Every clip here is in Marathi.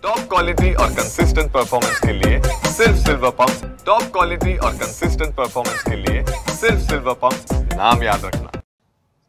टॉप क्वालिटी और कंसिस्टेंट परफॉर्मेंस के लिए सिर्फ सिल्वर पंप्स। टॉप क्वालिटी और कंसिस्टेंट परफॉर्मेंस के लिए सिर्फ सिल्वर पंप्स, नाम याद रखना।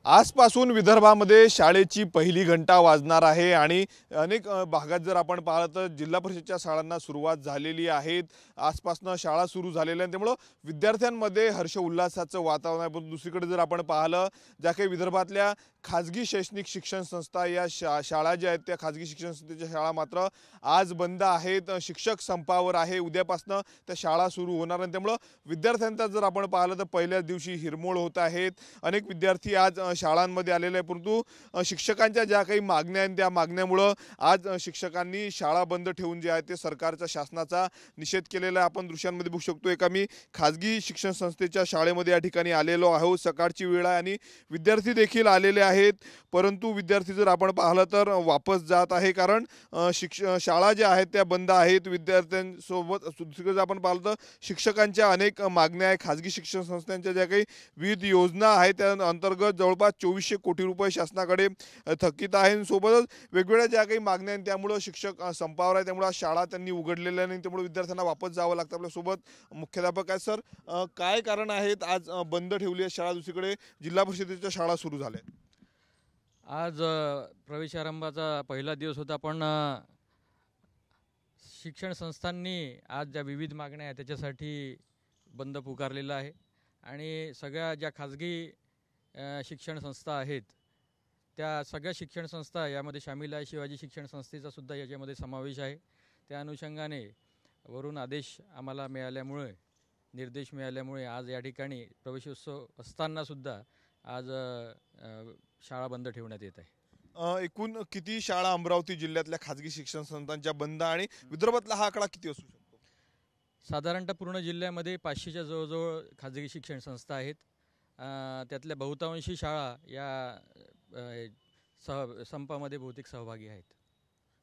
आजपासून विदर्भामध्ये शाळेची पहिली घंटा वाजणार आहे आणि अनेक भागात जर आपण पाहिलं तर जिल्हा परिषदच्या शाळांना सुरुवात झालेली आहे। आजपासून शाळा सुरू झालेल्या आहेत, त्यामुळे विद्यार्थ्यांमध्ये हर्ष उल्हासाचं वातावरण आहे। पण दुसरीकडे जर आपण पाहिलं ज्या काही विदर्भातल्या खाजगी शैक्षणिक शिक्षण संस्था या शाळा ज्या आहेत त्या खाजगी शिक्षण संस्थेच्या शाळा मात्र आज बंद आहेत। शिक्षक संपावर आहे, उद्यापासून त्या शाळा सुरू होणार आणि त्यामुळे विद्यार्थ्यांचा जर आपण पाहिलं तर पहिल्याच दिवशी हिरमोड होत आहेत। अनेक विद्यार्थी आज शाळांमध्ये आलेले आहे, परंतु शिक्षकांच्या ज्या काही मागण्या आहेत त्या मागण्यामुळे आज शिक्षकांनी शाळा बंद ठेवून जे आहे ते सरकारच्या शासनाचा निषेध केलेला आहे। आपण दृश्यांमध्ये बघू शकतो एका मी खाजगी शिक्षण संस्थेच्या शाळेमध्ये या ठिकाणी आलेलो आहोत। सकाळची वेळ आहे आणि विद्यार्थी देखील आलेले आहेत, परंतु विद्यार्थी जर आपण पाहिलं तर वापस जात आहे, कारण शाळा ज्या आहेत त्या बंद आहेत। विद्यार्थ्यांसोबत दुसरीकडे आपण पाहिलं तर शिक्षकांच्या अनेक मागण्या आहेत। खाजगी शिक्षण संस्थांच्या ज्या काही विविध योजना आहेत त्या अंतर्गत जवळपास 2400 कोटी रुपये शासनाकडे थकीत आहे। सोबतच वेगवेगळ्या ज्या काही मागण्या आहेत त्यामुळे शिक्षक संपावर आहे, त्यामुळे शाळा त्यांनी उघडलेल्या नाही, त्यामुळे विद्यार्थ्यांना वापस जावं लागतं। आपल्यासोबत मुख्याध्यापक आहेत। सर, काय कारण आहेत आज बंद ठेवली आहे शाळा, दुसरीकडे जिल्हा परिषदेच्या शाळा सुरू झाल्या? आज प्रवेशारंभाचा पहिला दिवस होता, पण शिक्षण संस्थांनी आज ज्या विविध मागण्या आहेत त्याच्यासाठी बंद पुकारलेला आहे आणि सगळ्या ज्या खाजगी शिक्षण संस्था आहेत त्या सगळ्या शिक्षण संस्था यामध्ये सामील आहे। शिवाजी शिक्षण संस्थेचा सुद्धा याच्यामध्ये समावेश आहे। त्या अनुषंगाने वरून आदेश आम्हाला मिळाल्यामुळे, निर्देश मिळाल्यामुळे आज या ठिकाणी प्रवेशोत्सव असतानासुद्धा आज शाळा बंद ठेवण्यात येत आहे। एकूण किती शाळा अमरावती जिल्ह्यातल्या खाजगी शिक्षण संस्थांच्या बंद आणि विदर्भातला हा आकडा किती असू शकतो? साधारणतः पूर्ण जिल्ह्यामध्ये 500च्या जवळजवळ खाजगी शिक्षण संस्था आहेत। त्यातल्या बहुतांशी शाळा या संपामध्ये बहुतेक सहभागी आहेत।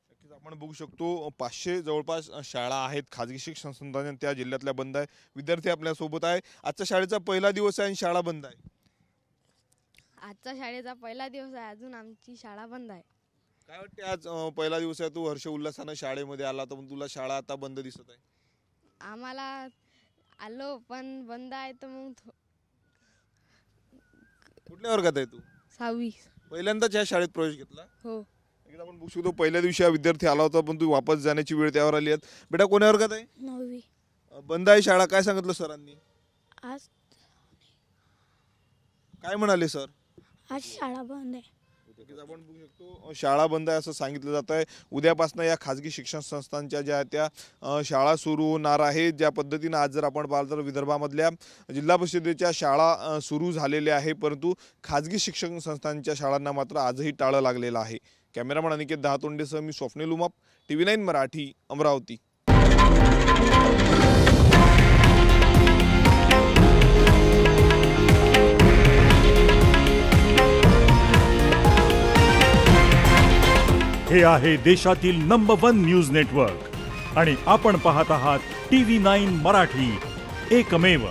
नक्कीच आपण बघू शकतो 500 जवळपास शाळा आहेत खाजगी शिक्षण संस्थांच्या, त्या जिल्ह्यातल्या बंद आहे। विद्यार्थी आपल्या सोबत आहे। आजच्या शाळेचा पहिला दिवस आहे आणि शाळा बंद आहे। आजचा शाळेचा पहिला दिवस आहे, अजून आमची शाळा बंद आहे। काय वाटते आज पहिला दिवस आहे, तू हर्ष उल्हासाने शाळेमध्ये आला तर तुला शाळा आता बंद दिसत आहे? आम्हाला आलो पण बंद आहे तर मग कुठल्या वर्गात आहे तू? 6वी। पहिल्यांदाच या शाळेत प्रवेश घेतला? हो। एकदा आपण बघू शकतो पहिल्या दिवशी हा विद्यार्थी आला होता पण तू वापस जाण्याची वेळ त्यावर आली आहे। बेटा कोण्या वर्गात आहे? 9वी। बंद आहे शाळा, काय सांगितलं सरांनी? आज काय म्हणाले सर? आज शाळा बंद आहे। आपण बघू शकतो शाळा बंद आहे असं सांगितलं जात आहे। उद्यापासून या खाजगी शिक्षण संस्थांच्या ज्या त्या शाळा सुरू होणार आहेत। ज्या पद्धतीने आज जर आपण पाहिलं तर विदर्भामधल्या जिल्हा परिषदेच्या शाळा सुरू झालेल्या आहे, परंतु खाजगी शिक्षण संस्थांच्या शाळांना मात्र आजही टाळं लागलेलं आहे। कॅमेरामन अनिकेत दहातोंडेसह मी स्वप्नील उमाप, TV9 मराठी, अमरावती। हे आहे देशातील नंबर 1 न्यूज नेटवर्क आणि आपण पाहत आहात TV9 मराठी, एकमेव।